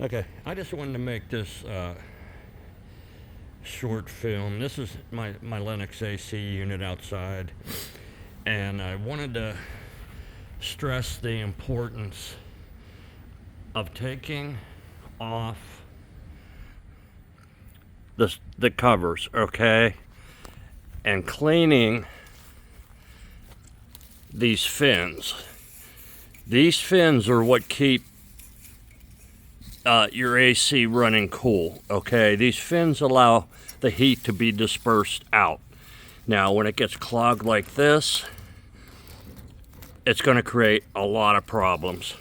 Okay, I just wanted to make this short film. This is my Lennox AC unit outside, and I wanted to stress the importance of taking off the covers, okay, and cleaning these fins. These fins are what keep your AC running cool, okay? These fins allow the heat to be dispersed out. Now, when it gets clogged like this, it's going to create a lot of problems.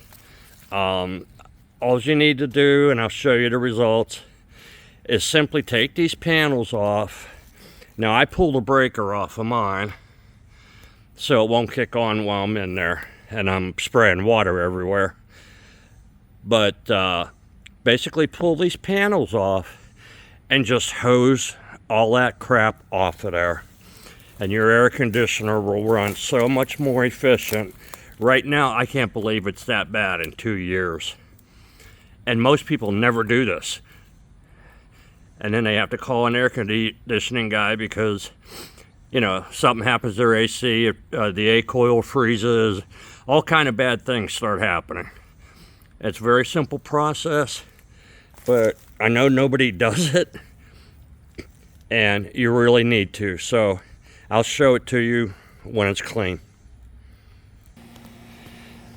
All you need to do, and I'll show you the results, is simply take these panels off. Now, I pulled the breaker off of mine so it won't kick on while I'm in there and I'm spraying water everywhere. But basically pull these panels off and just hose all that crap off of there, and your air conditioner will run so much more efficient. Right now, I can't believe it's that bad in 2 years, and most people never do this, and then they have to call an air conditioning guy because, you know, something happens to their AC, the A coil freezes, all kind of bad things start happening. It's a very simple process, but I know nobody does it, and you really need to. So I'll show it to you when it's clean.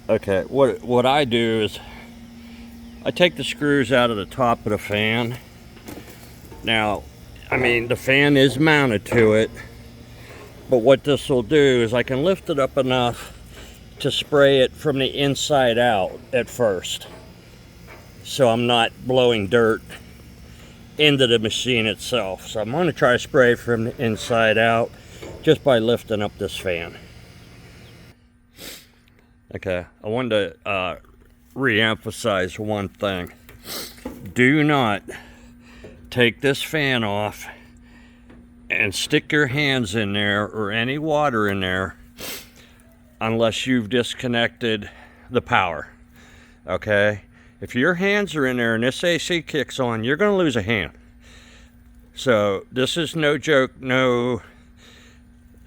Okay, what I do is I take the screws out of the top of the fan. Now, I mean, the fan is mounted to it, but what this will do is I can lift it up enough to spray it from the inside out at first, so I'm not blowing dirt into the machine itself. So I'm going to try to spray from the inside out just by lifting up this fan. Okay, I wanted to re-emphasize one thing. Do not take this fan off and stick your hands in there or any water in there unless you've disconnected the power, okay? If your hands are in there and this AC kicks on, you're going to lose a hand. So this is no joke, no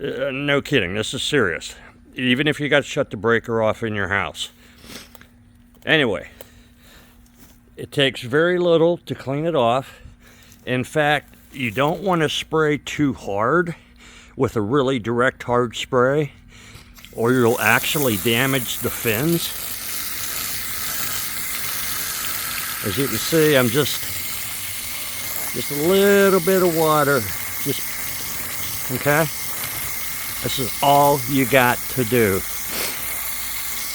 kidding. This is serious. Even if you got to shut the breaker off in your house. Anyway, it takes very little to clean it off. In fact, you don't want to spray too hard with a really direct hard spray, or you'll actually damage the fins. As you can see, I'm just a little bit of water, okay? This is all you got to do.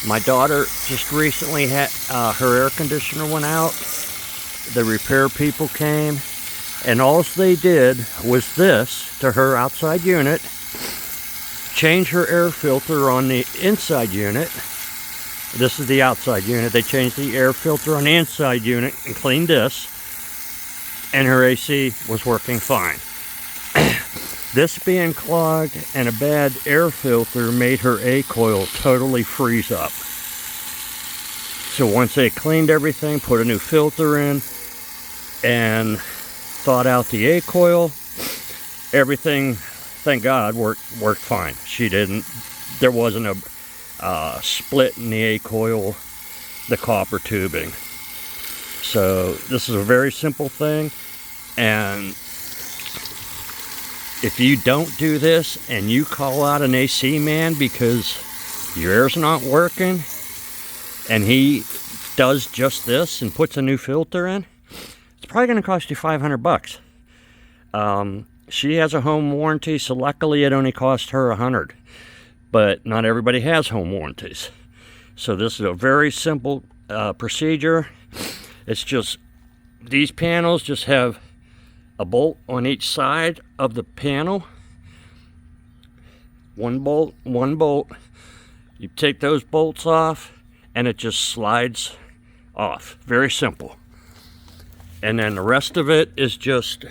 My daughter just recently had, her air conditioner went out. The repair people came, and all they did was this to her outside unit, change her air filter on the inside unit. This is the outside unit. They changed the air filter on the inside unit and cleaned this, and her AC was working fine. This being clogged and a bad air filter made her A coil totally freeze up. So once they cleaned everything, put a new filter in, and thawed out the A coil, everything, thank God, worked fine. There wasn't a split in the A coil, the copper tubing. So this is a very simple thing, and if you don't do this and you call out an AC man because your air's not working and he does just this and puts a new filter in, it's probably going to cost you $500. She has a home warranty, so luckily it only cost her $100. But not everybody has home warranties. So this is a very simple procedure. It's just, these panels just have a bolt on each side of the panel. One bolt. You take those bolts off and it just slides off. Very simple. And then the rest of it is just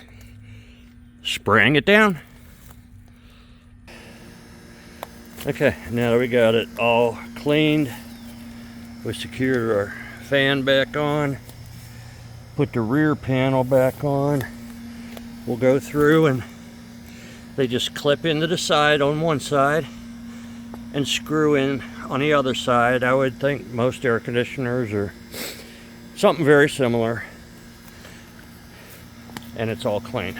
spraying it down. Okay, now that we got it all cleaned, we secured our fan back on. put the rear panel back on. We'll go through, and they just clip into the side on one side and screw in on the other side. I would think most air conditioners are something very similar, and it's all clean.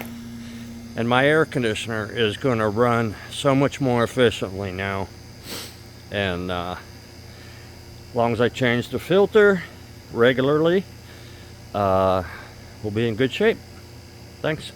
And my air conditioner is going to run so much more efficiently now, and as long as I change the filter regularly, we'll be in good shape. Thanks.